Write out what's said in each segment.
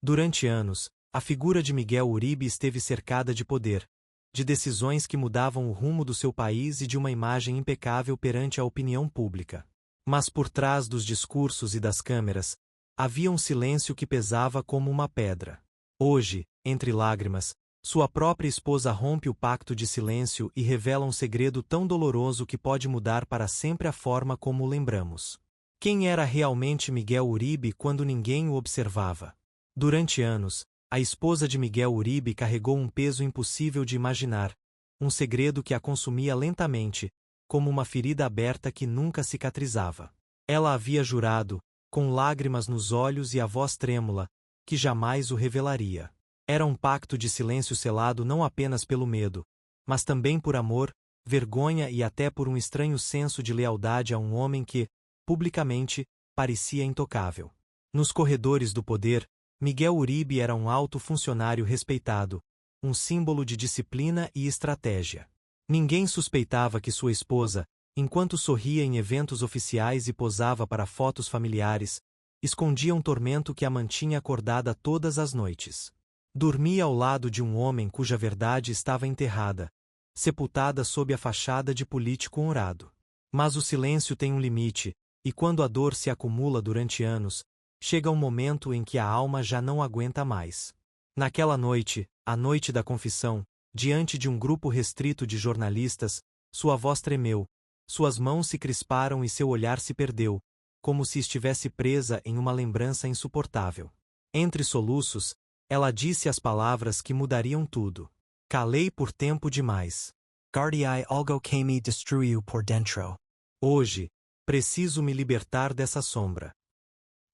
Durante anos, a figura de Miguel Uribe esteve cercada de poder, de decisões que mudavam o rumo do seu país e de uma imagem impecável perante a opinião pública. Mas por trás dos discursos e das câmeras, havia um silêncio que pesava como uma pedra. Hoje, entre lágrimas, sua própria esposa rompe o pacto de silêncio e revela um segredo tão doloroso que pode mudar para sempre a forma como o lembramos. Quem era realmente Miguel Uribe quando ninguém o observava? Durante anos, a esposa de Miguel Uribe carregou um peso impossível de imaginar, um segredo que a consumia lentamente, como uma ferida aberta que nunca cicatrizava. Ela havia jurado, com lágrimas nos olhos e a voz trêmula, que jamais o revelaria. Era um pacto de silêncio selado não apenas pelo medo, mas também por amor, vergonha e até por um estranho senso de lealdade a um homem que, publicamente, parecia intocável. Nos corredores do poder, Miguel Uribe era um alto funcionário respeitado, um símbolo de disciplina e estratégia. Ninguém suspeitava que sua esposa, enquanto sorria em eventos oficiais e posava para fotos familiares, escondia um tormento que a mantinha acordada todas as noites. Dormia ao lado de um homem cuja verdade estava enterrada, sepultada sob a fachada de político honrado. Mas o silêncio tem um limite, e quando a dor se acumula durante anos, chega um momento em que a alma já não aguenta mais. Naquela noite, a noite da confissão, diante de um grupo restrito de jornalistas, sua voz tremeu, suas mãos se crisparam e seu olhar se perdeu, como se estivesse presa em uma lembrança insuportável. Entre soluços, ela disse as palavras que mudariam tudo. Calei por tempo demais. Guardei algo que me destruiu por dentro. Hoje, preciso me libertar dessa sombra.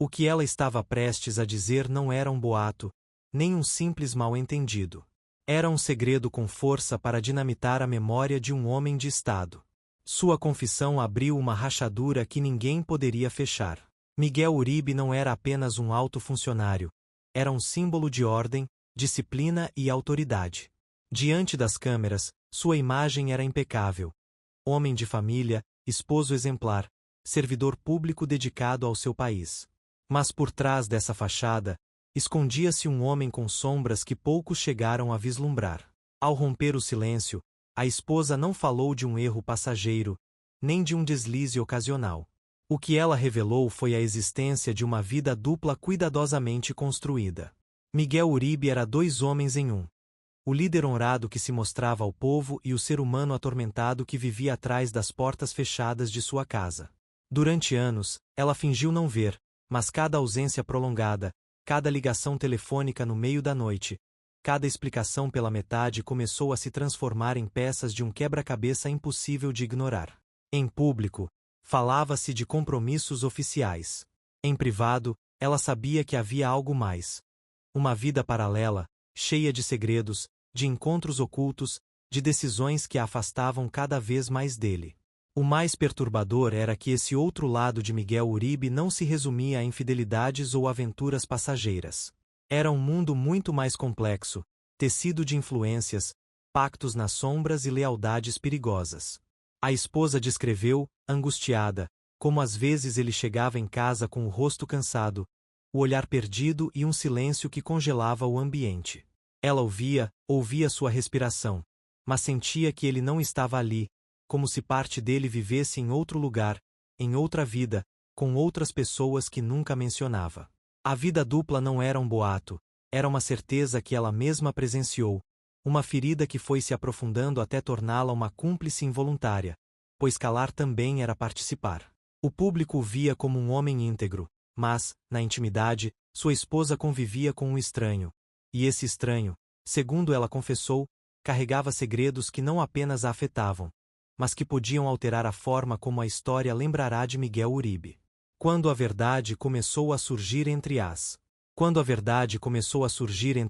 O que ela estava prestes a dizer não era um boato, nem um simples mal-entendido. Era um segredo com força para dinamitar a memória de um homem de Estado. Sua confissão abriu uma rachadura que ninguém poderia fechar. Miguel Uribe não era apenas um alto funcionário, era um símbolo de ordem, disciplina e autoridade. Diante das câmeras, sua imagem era impecável. Homem de família, esposo exemplar, servidor público dedicado ao seu país. Mas por trás dessa fachada, escondia-se um homem com sombras que poucos chegaram a vislumbrar. Ao romper o silêncio, a esposa não falou de um erro passageiro, nem de um deslize ocasional. O que ela revelou foi a existência de uma vida dupla cuidadosamente construída. Miguel Uribe era dois homens em um. O líder honrado que se mostrava ao povo e o ser humano atormentado que vivia atrás das portas fechadas de sua casa. Durante anos, ela fingiu não ver, mas cada ausência prolongada, cada ligação telefônica no meio da noite, cada explicação pela metade começou a se transformar em peças de um quebra-cabeça impossível de ignorar. Em público, falava-se de compromissos oficiais. Em privado, ela sabia que havia algo mais. Uma vida paralela, cheia de segredos, de encontros ocultos, de decisões que a afastavam cada vez mais dele. O mais perturbador era que esse outro lado de Miguel Uribe não se resumia a infidelidades ou aventuras passageiras. Era um mundo muito mais complexo, tecido de influências, pactos nas sombras e lealdades perigosas. A esposa descreveu, angustiada, como às vezes ele chegava em casa com o rosto cansado, o olhar perdido e um silêncio que congelava o ambiente. Ela ouvia sua respiração, mas sentia que ele não estava ali, como se parte dele vivesse em outro lugar, em outra vida, com outras pessoas que nunca mencionava. A vida dupla não era um boato, era uma certeza que ela mesma presenciou, uma ferida que foi se aprofundando até torná-la uma cúmplice involuntária, pois calar também era participar. O público o via como um homem íntegro, mas, na intimidade, sua esposa convivia com um estranho, e esse estranho, segundo ela confessou, carregava segredos que não apenas a afetavam, mas que podiam alterar a forma como a história lembrará de Miguel Uribe. Quando a verdade começou a surgir entre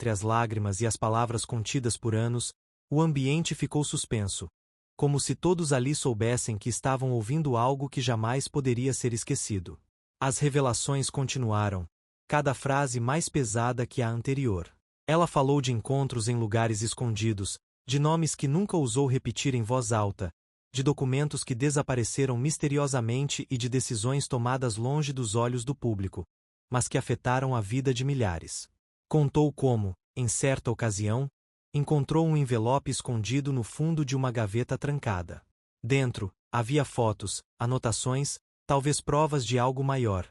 as lágrimas e as palavras contidas por anos, o ambiente ficou suspenso, como se todos ali soubessem que estavam ouvindo algo que jamais poderia ser esquecido. As revelações continuaram, cada frase mais pesada que a anterior. Ela falou de encontros em lugares escondidos, de nomes que nunca ousou repetir em voz alta, de documentos que desapareceram misteriosamente e de decisões tomadas longe dos olhos do público, mas que afetaram a vida de milhares. Contou como, em certa ocasião, encontrou um envelope escondido no fundo de uma gaveta trancada. Dentro, havia fotos, anotações, talvez provas de algo maior.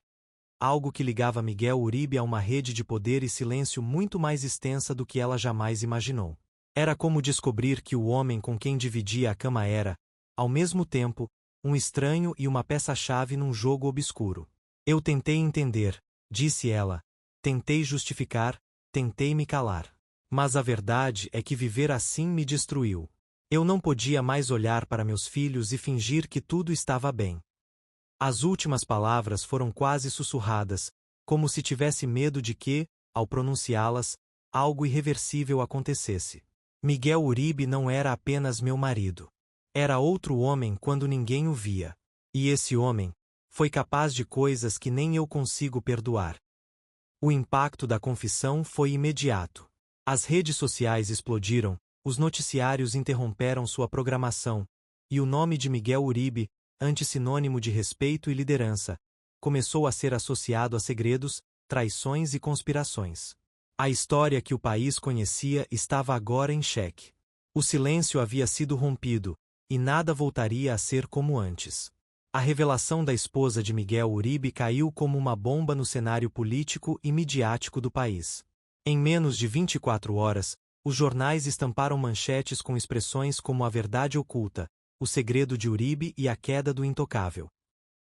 Algo que ligava Miguel Uribe a uma rede de poder e silêncio muito mais extensa do que ela jamais imaginou. Era como descobrir que o homem com quem dividia a cama era, ao mesmo tempo, um estranho e uma peça-chave num jogo obscuro. Eu tentei entender, disse ela. Tentei justificar, tentei me calar. Mas a verdade é que viver assim me destruiu. Eu não podia mais olhar para meus filhos e fingir que tudo estava bem. As últimas palavras foram quase sussurradas, como se tivesse medo de que, ao pronunciá-las, algo irreversível acontecesse. Miguel Uribe não era apenas meu marido. Era outro homem quando ninguém o via. E esse homem foi capaz de coisas que nem eu consigo perdoar. O impacto da confissão foi imediato. As redes sociais explodiram, os noticiários interromperam sua programação, e o nome de Miguel Uribe, antissinônimo de respeito e liderança, começou a ser associado a segredos, traições e conspirações. A história que o país conhecia estava agora em xeque. O silêncio havia sido rompido, e nada voltaria a ser como antes. A revelação da esposa de Miguel Uribe caiu como uma bomba no cenário político e midiático do país. Em menos de 24 horas, os jornais estamparam manchetes com expressões como a verdade oculta, o segredo de Uribe e a queda do intocável.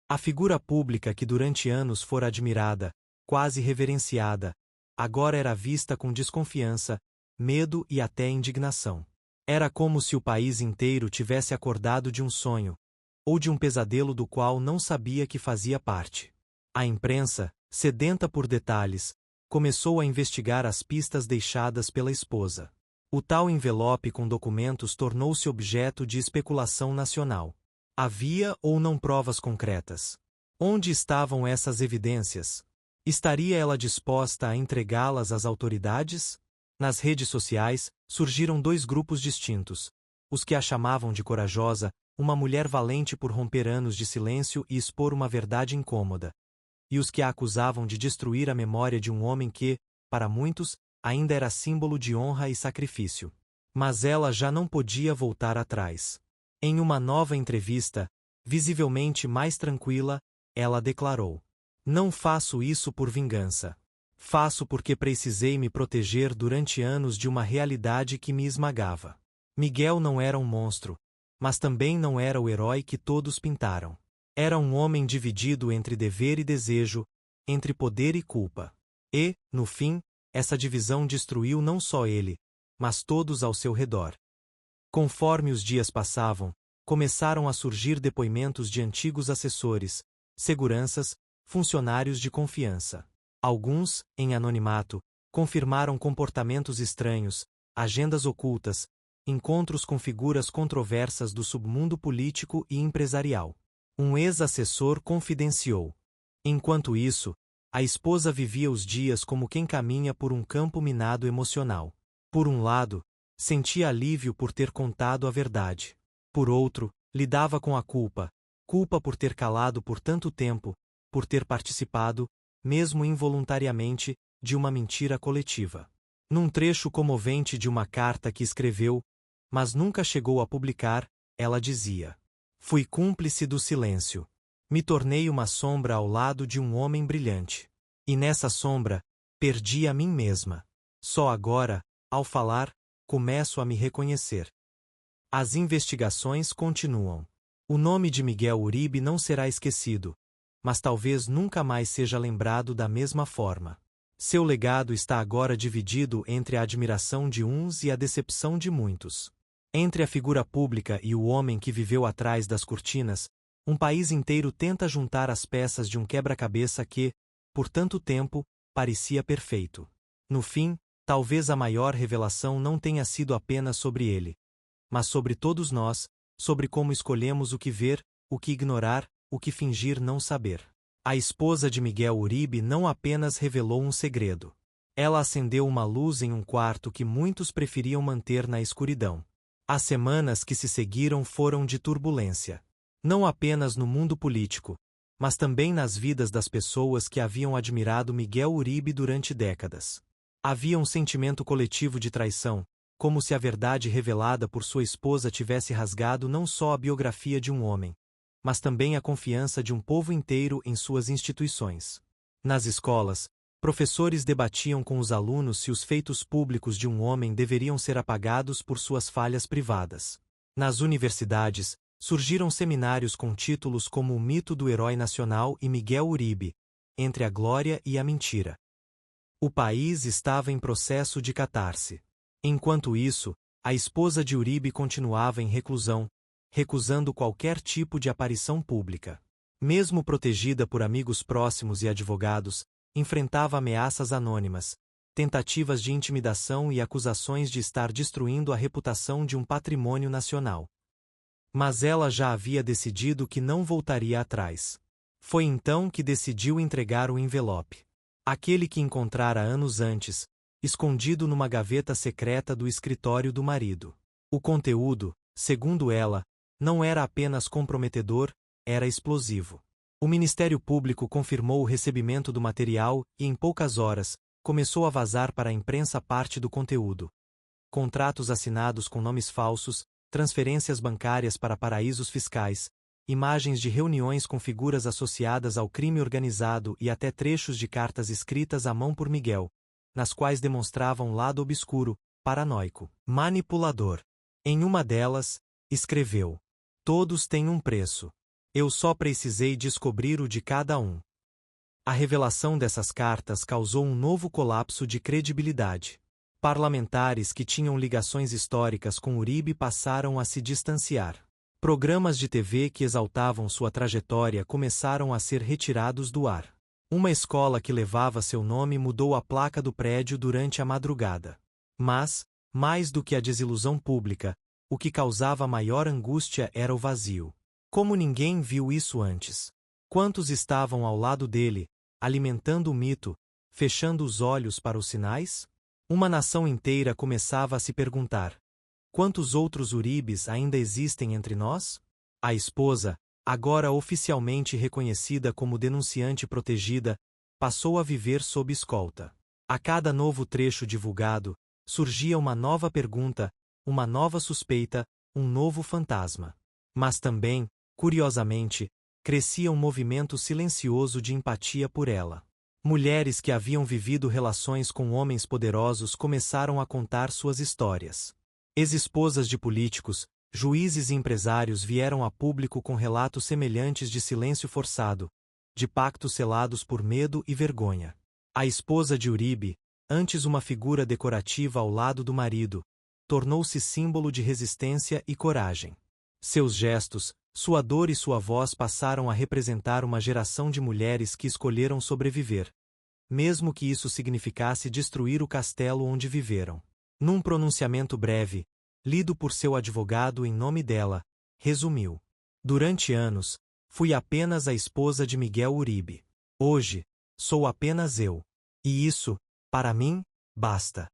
A figura pública que durante anos fora admirada, quase reverenciada, agora era vista com desconfiança, medo e até indignação. Era como se o país inteiro tivesse acordado de um sonho, ou de um pesadelo do qual não sabia que fazia parte. A imprensa, sedenta por detalhes, começou a investigar as pistas deixadas pela esposa. O tal envelope com documentos tornou-se objeto de especulação nacional. Havia ou não provas concretas? Onde estavam essas evidências? Estaria ela disposta a entregá-las às autoridades? Nas redes sociais, surgiram dois grupos distintos: os que a chamavam de corajosa, uma mulher valente por romper anos de silêncio e expor uma verdade incômoda, e os que a acusavam de destruir a memória de um homem que, para muitos, ainda era símbolo de honra e sacrifício. Mas ela já não podia voltar atrás. Em uma nova entrevista, visivelmente mais tranquila, ela declarou: "Não faço isso por vingança. Faço porque precisei me proteger durante anos de uma realidade que me esmagava." Miguel não era um monstro, mas também não era o herói que todos pintaram. Era um homem dividido entre dever e desejo, entre poder e culpa. E, no fim, essa divisão destruiu não só ele, mas todos ao seu redor. Conforme os dias passavam, começaram a surgir depoimentos de antigos assessores, seguranças, funcionários de confiança. Alguns, em anonimato, confirmaram comportamentos estranhos, agendas ocultas, encontros com figuras controversas do submundo político e empresarial. Um ex-assessor confidenciou: "Enquanto isso, a esposa vivia os dias como quem caminha por um campo minado emocional. Por um lado, sentia alívio por ter contado a verdade. Por outro, lidava com a culpa por ter calado por tanto tempo, por ter participado, mesmo involuntariamente, de uma mentira coletiva." Num trecho comovente de uma carta que escreveu, mas nunca chegou a publicar, ela dizia: "Fui cúmplice do silêncio. Me tornei uma sombra ao lado de um homem brilhante. E nessa sombra, perdi a mim mesma. Só agora, ao falar, começo a me reconhecer." As investigações continuam. O nome de Miguel Uribe não será esquecido, mas talvez nunca mais seja lembrado da mesma forma. Seu legado está agora dividido entre a admiração de uns e a decepção de muitos. Entre a figura pública e o homem que viveu atrás das cortinas, um país inteiro tenta juntar as peças de um quebra-cabeça que, por tanto tempo, parecia perfeito. No fim, talvez a maior revelação não tenha sido apenas sobre ele, mas sobre todos nós, sobre como escolhemos o que ver, o que ignorar, o que fingir não saber. A esposa de Miguel Uribe não apenas revelou um segredo. Ela acendeu uma luz em um quarto que muitos preferiam manter na escuridão. As semanas que se seguiram foram de turbulência. Não apenas no mundo político, mas também nas vidas das pessoas que haviam admirado Miguel Uribe durante décadas. Havia um sentimento coletivo de traição, como se a verdade revelada por sua esposa tivesse rasgado não só a biografia de um homem, mas também a confiança de um povo inteiro em suas instituições. Nas escolas, professores debatiam com os alunos se os feitos públicos de um homem deveriam ser apagados por suas falhas privadas. Nas universidades, surgiram seminários com títulos como O Mito do Herói Nacional e Miguel Uribe, Entre a Glória e a Mentira. O país estava em processo de catarse. Enquanto isso, a esposa de Uribe continuava em reclusão, recusando qualquer tipo de aparição pública. Mesmo protegida por amigos próximos e advogados, enfrentava ameaças anônimas, tentativas de intimidação e acusações de estar destruindo a reputação de um patrimônio nacional. Mas ela já havia decidido que não voltaria atrás. Foi então que decidiu entregar o envelope. Aquele que encontrara anos antes, escondido numa gaveta secreta do escritório do marido. O conteúdo, segundo ela, não era apenas comprometedor, era explosivo. O Ministério Público confirmou o recebimento do material e, em poucas horas, começou a vazar para a imprensa parte do conteúdo. Contratos assinados com nomes falsos, transferências bancárias para paraísos fiscais, imagens de reuniões com figuras associadas ao crime organizado e até trechos de cartas escritas à mão por Miguel, nas quais demonstrava um lado obscuro, paranoico, manipulador. Em uma delas, escreveu: "Todos têm um preço. Eu só precisei descobrir o de cada um." A revelação dessas cartas causou um novo colapso de credibilidade. Parlamentares que tinham ligações históricas com Uribe passaram a se distanciar. Programas de TV que exaltavam sua trajetória começaram a ser retirados do ar. Uma escola que levava seu nome mudou a placa do prédio durante a madrugada. Mas, mais do que a desilusão pública, o que causava maior angústia era o vazio. Como ninguém viu isso antes? Quantos estavam ao lado dele, alimentando o mito, fechando os olhos para os sinais? Uma nação inteira começava a se perguntar: quantos outros Uribes ainda existem entre nós? A esposa, agora oficialmente reconhecida como denunciante protegida, passou a viver sob escolta. A cada novo trecho divulgado, surgia uma nova pergunta, uma nova suspeita, um novo fantasma. Mas também, curiosamente, crescia um movimento silencioso de empatia por ela. Mulheres que haviam vivido relações com homens poderosos começaram a contar suas histórias. Ex-esposas de políticos, juízes e empresários vieram a público com relatos semelhantes de silêncio forçado, de pactos selados por medo e vergonha. A esposa de Uribe, antes uma figura decorativa ao lado do marido, tornou-se símbolo de resistência e coragem. Seus gestos, sua dor e sua voz passaram a representar uma geração de mulheres que escolheram sobreviver, mesmo que isso significasse destruir o castelo onde viveram. Num pronunciamento breve, lido por seu advogado em nome dela, resumiu: "Durante anos, fui apenas a esposa de Miguel Uribe. Hoje, sou apenas eu. E isso, para mim, basta."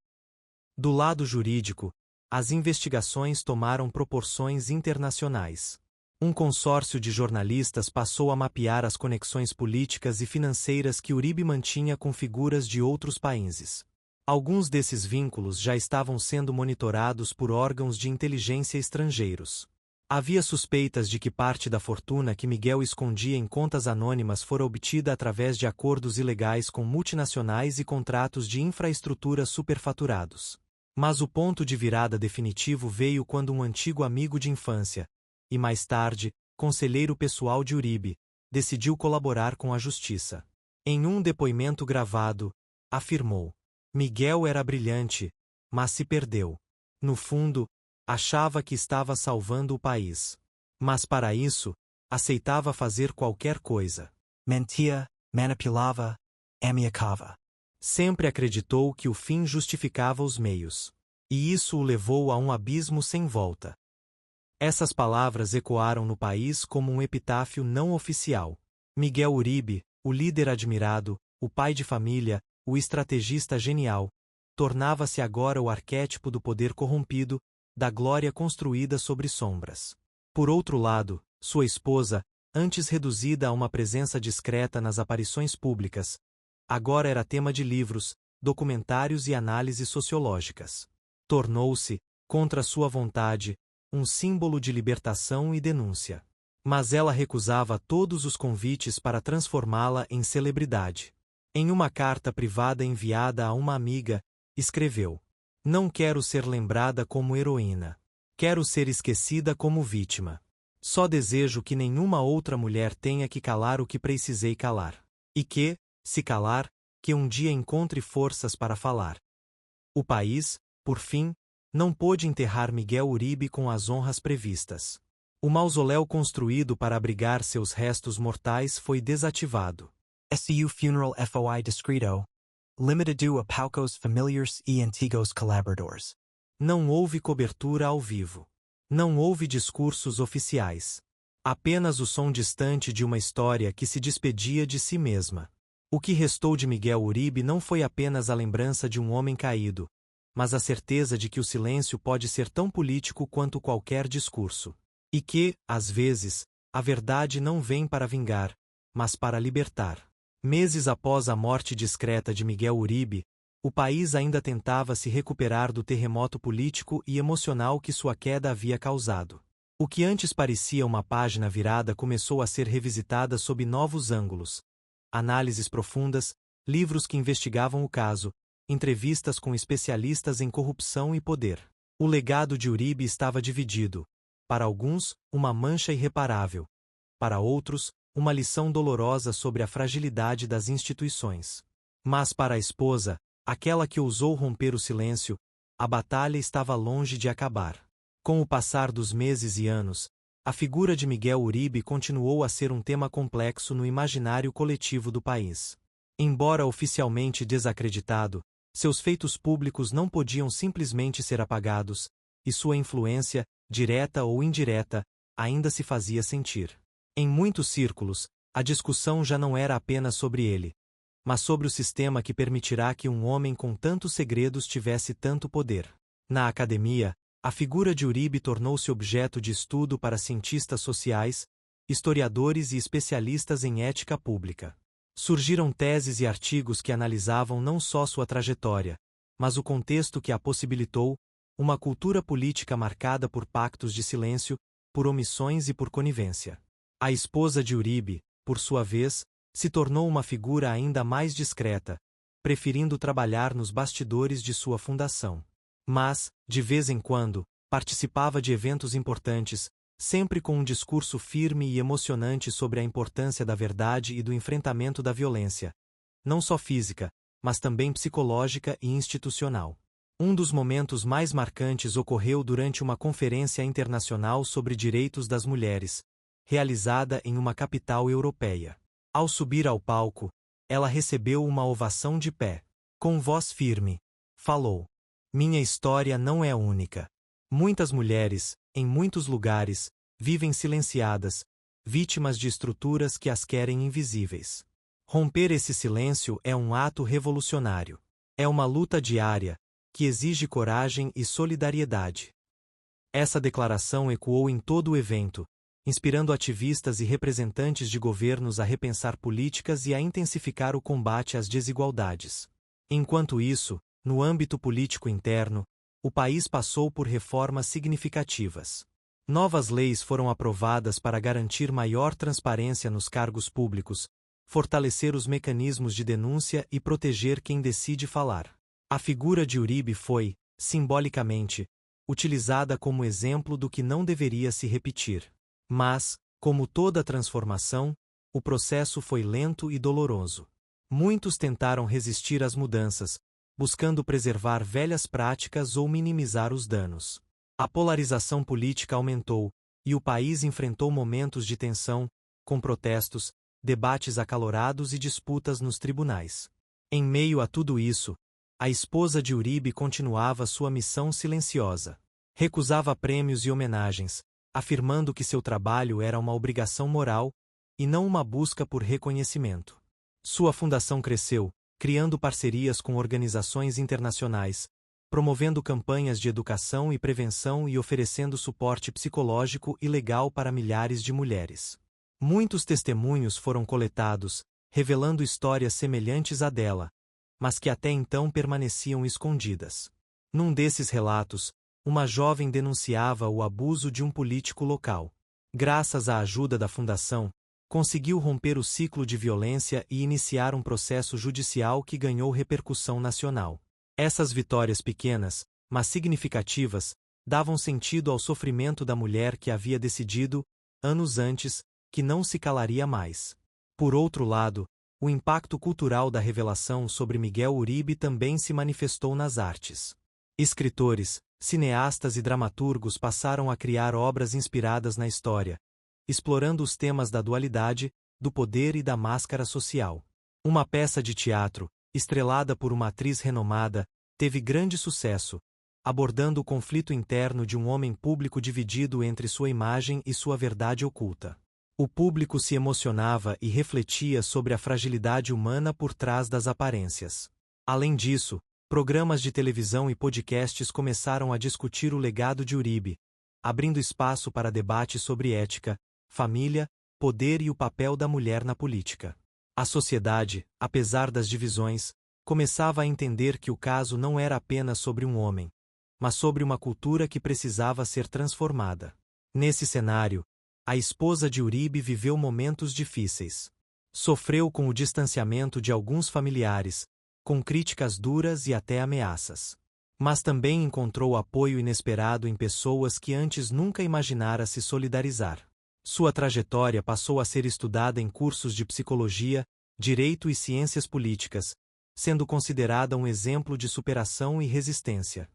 Do lado jurídico, as investigações tomaram proporções internacionais. Um consórcio de jornalistas passou a mapear as conexões políticas e financeiras que Uribe mantinha com figuras de outros países. Alguns desses vínculos já estavam sendo monitorados por órgãos de inteligência estrangeiros. Havia suspeitas de que parte da fortuna que Miguel escondia em contas anônimas fora obtida através de acordos ilegais com multinacionais e contratos de infraestrutura superfaturados. Mas o ponto de virada definitivo veio quando um antigo amigo de infância, e mais tarde, conselheiro pessoal de Uribe, decidiu colaborar com a justiça. Em um depoimento gravado, afirmou: "Miguel era brilhante, mas se perdeu. No fundo, achava que estava salvando o país. Mas para isso, aceitava fazer qualquer coisa. Mentia, manipulava, ameaçava. Sempre acreditou que o fim justificava os meios. E isso o levou a um abismo sem volta." Essas palavras ecoaram no país como um epitáfio não oficial. Miguel Uribe, o líder admirado, o pai de família, o estrategista genial, tornava-se agora o arquétipo do poder corrompido, da glória construída sobre sombras. Por outro lado, sua esposa, antes reduzida a uma presença discreta nas aparições públicas, agora era tema de livros, documentários e análises sociológicas. Tornou-se, contra sua vontade, um símbolo de libertação e denúncia. Mas ela recusava todos os convites para transformá-la em celebridade. Em uma carta privada enviada a uma amiga, escreveu: "Não quero ser lembrada como heroína. Quero ser esquecida como vítima. Só desejo que nenhuma outra mulher tenha que calar o que precisei calar. E que, se calar, que um dia encontre forças para falar." O país, por fim, não pôde enterrar Miguel Uribe com as honras previstas. O mausoléu construído para abrigar seus restos mortais foi desativado. SCU Funeral FOI Descrito. Limitado a poucos familiares e antigos colaboradores. Não houve cobertura ao vivo. Não houve discursos oficiais. Apenas o som distante de uma história que se despedia de si mesma. O que restou de Miguel Uribe não foi apenas a lembrança de um homem caído, mas a certeza de que o silêncio pode ser tão político quanto qualquer discurso. E que, às vezes, a verdade não vem para vingar, mas para libertar. Meses após a morte discreta de Miguel Uribe, o país ainda tentava se recuperar do terremoto político e emocional que sua queda havia causado. O que antes parecia uma página virada começou a ser revisitada sob novos ângulos. Análises profundas, livros que investigavam o caso, entrevistas com especialistas em corrupção e poder. O legado de Uribe estava dividido. Para alguns, uma mancha irreparável. Para outros, uma lição dolorosa sobre a fragilidade das instituições. Mas para a esposa, aquela que ousou romper o silêncio, a batalha estava longe de acabar. Com o passar dos meses e anos, a figura de Miguel Uribe continuou a ser um tema complexo no imaginário coletivo do país. Embora oficialmente desacreditado, seus feitos públicos não podiam simplesmente ser apagados, e sua influência, direta ou indireta, ainda se fazia sentir. Em muitos círculos, a discussão já não era apenas sobre ele, mas sobre o sistema que permitirá que um homem com tantos segredos tivesse tanto poder. Na academia, a figura de Uribe tornou-se objeto de estudo para cientistas sociais, historiadores e especialistas em ética pública. Surgiram teses e artigos que analisavam não só sua trajetória, mas o contexto que a possibilitou, uma cultura política marcada por pactos de silêncio, por omissões e por conivência. A esposa de Uribe, por sua vez, se tornou uma figura ainda mais discreta, preferindo trabalhar nos bastidores de sua fundação. Mas, de vez em quando, participava de eventos importantes, sempre com um discurso firme e emocionante sobre a importância da verdade e do enfrentamento da violência, não só física, mas também psicológica e institucional. Um dos momentos mais marcantes ocorreu durante uma conferência internacional sobre direitos das mulheres, realizada em uma capital europeia. Ao subir ao palco, ela recebeu uma ovação de pé. Com voz firme, falou: "Minha história não é única. Muitas mulheres, em muitos lugares, vivem silenciadas, vítimas de estruturas que as querem invisíveis. Romper esse silêncio é um ato revolucionário. É uma luta diária, que exige coragem e solidariedade." Essa declaração ecoou em todo o evento, inspirando ativistas e representantes de governos a repensar políticas e a intensificar o combate às desigualdades. Enquanto isso, no âmbito político interno, o país passou por reformas significativas. Novas leis foram aprovadas para garantir maior transparência nos cargos públicos, fortalecer os mecanismos de denúncia e proteger quem decide falar. A figura de Uribe foi, simbolicamente, utilizada como exemplo do que não deveria se repetir. Mas, como toda transformação, o processo foi lento e doloroso. Muitos tentaram resistir às mudanças, buscando preservar velhas práticas ou minimizar os danos. A polarização política aumentou, e o país enfrentou momentos de tensão, com protestos, debates acalorados e disputas nos tribunais. Em meio a tudo isso, a esposa de Uribe continuava sua missão silenciosa. Recusava prêmios e homenagens, afirmando que seu trabalho era uma obrigação moral, e não uma busca por reconhecimento. Sua fundação cresceu, criando parcerias com organizações internacionais, promovendo campanhas de educação e prevenção e oferecendo suporte psicológico e legal para milhares de mulheres. Muitos testemunhos foram coletados, revelando histórias semelhantes à dela, mas que até então permaneciam escondidas. Num desses relatos, uma jovem denunciava o abuso de um político local. Graças à ajuda da fundação, conseguiu romper o ciclo de violência e iniciar um processo judicial que ganhou repercussão nacional. Essas vitórias pequenas, mas significativas, davam sentido ao sofrimento da mulher que havia decidido, anos antes, que não se calaria mais. Por outro lado, o impacto cultural da revelação sobre Miguel Uribe também se manifestou nas artes. Escritores, cineastas e dramaturgos passaram a criar obras inspiradas na história, explorando os temas da dualidade, do poder e da máscara social. Uma peça de teatro, estrelada por uma atriz renomada, teve grande sucesso, abordando o conflito interno de um homem público dividido entre sua imagem e sua verdade oculta. O público se emocionava e refletia sobre a fragilidade humana por trás das aparências. Além disso, programas de televisão e podcasts começaram a discutir o legado de Uribe, abrindo espaço para debate sobre ética, família, poder e o papel da mulher na política. A sociedade, apesar das divisões, começava a entender que o caso não era apenas sobre um homem, mas sobre uma cultura que precisava ser transformada. Nesse cenário, a esposa de Uribe viveu momentos difíceis. Sofreu com o distanciamento de alguns familiares, com críticas duras e até ameaças. Mas também encontrou apoio inesperado em pessoas que antes nunca imaginara se solidarizar. Sua trajetória passou a ser estudada em cursos de psicologia, direito e ciências políticas, sendo considerada um exemplo de superação e resistência.